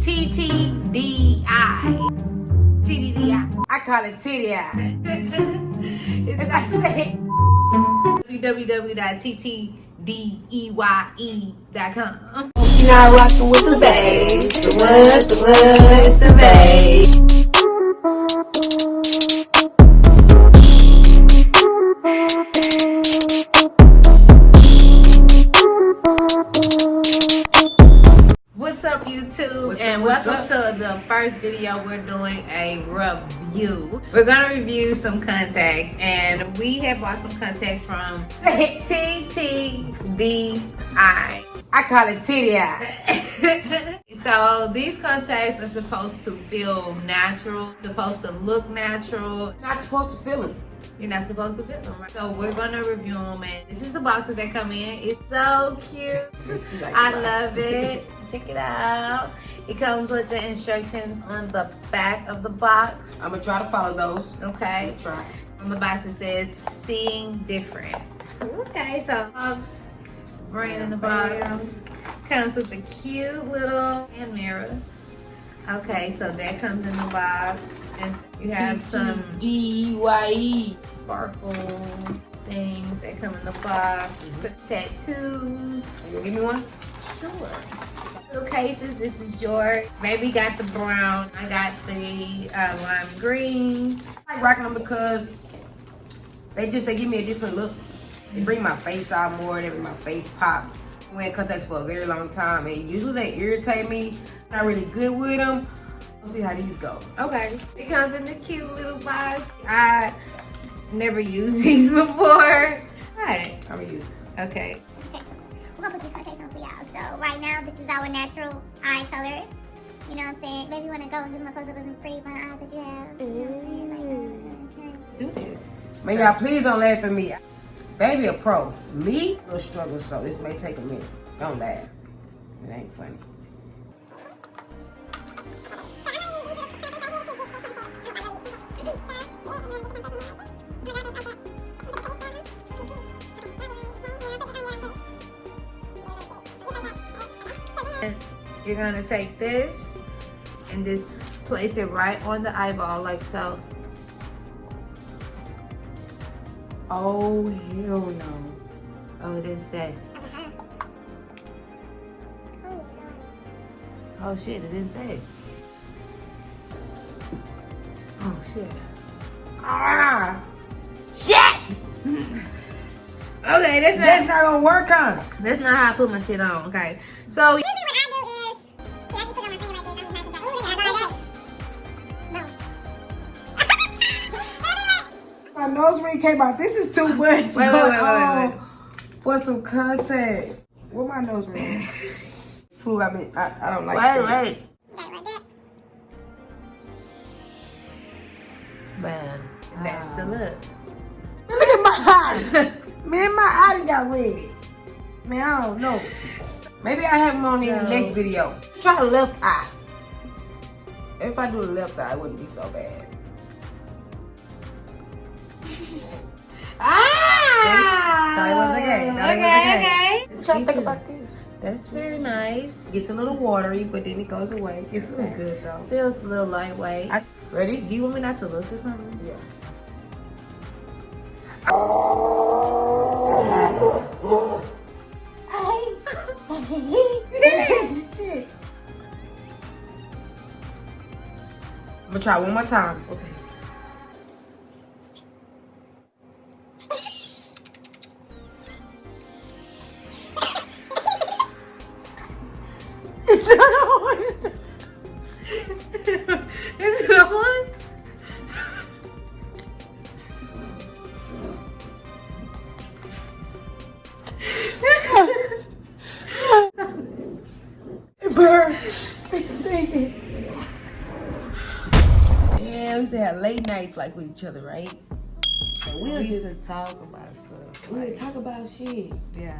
Ttdeye. Ttdeye. I call it Ttdeye. As I say. www.ttdeye.com. You now rocking with TheBaes. TheBaes. What's up, YouTube? What's and up, what's welcome to the first video. We're doing a review. We're gonna review some contacts, and we have bought some contacts from Ttdeye. I call it Ttdeye. So these contacts are supposed to feel natural, supposed to look natural. Not supposed to feel them. You're not supposed to fit them, right? So we're gonna review them, and this is the box that they come in. It's so cute. I love it. Check it out. It comes with the instructions on the back of the box. I'm gonna try to follow those. Okay. Try. On the box it says "Seeing Different." Okay, so box, brand in the box. Comes with a cute little hand mirror. Okay, so that comes in the box, and you have some Ttdeye. sparkle things that come in the box. Tattoos. You give me one? Sure. Little cases. This is yours. Baby got the brown. I got the lime green. I like rocking them because they give me a different look. They bring my face out more. They make my face pop. I'm wearing contacts for a very long time, and usually they irritate me. Not really good with them. We'll see how these go. Okay. It comes in the cute little box. I never used these before. Alright. I'm gonna use it. Okay. We're gonna put these contacts on for y'all. So right now, this is our natural eye color. You know what I'm saying? Maybe you wanna go and give them a close up of the pretty brown eyes that you have. You know what I'm saying? Like, Let's do this. Man, y'all, please don't laugh at me. Baby a pro. Me, a little struggle, so this may take a minute. Don't laugh. It ain't funny. You're gonna take this and just place it right on the eyeball like so. Oh, hell no. Oh, it didn't say. Oh shit, it didn't say. Oh shit. Ah! Shit! Okay, That's not gonna work on it. that's not how I put my shit on. Okay, so usually what I do is, I just put it on my finger like this. I don't have to go, ooh, I got it. No. My nose ring came out. This is too much. Wait. For some contacts. Where my nose ring? Flew. I mean, I don't like wait. Right there. Man, that's the look. Look at my eye. Man, my eye done got red. Man, I don't know. Maybe I have them on in the next video. Try the left eye. If I do the left eye, it wouldn't be so bad. Starting once again. Okay. I'm trying to think about this. That's very nice. Gets a little watery, but then it goes away. It feels good though. Feels a little lightweight. Ready? Do you want me not to look or something? Yeah. Shit. I'm gonna try one more time. Okay. Is it the one? It burns. It's stinking. Yeah, we used to have late nights like with each other, right? And We used to talk about stuff. we would talk about shit. Yeah.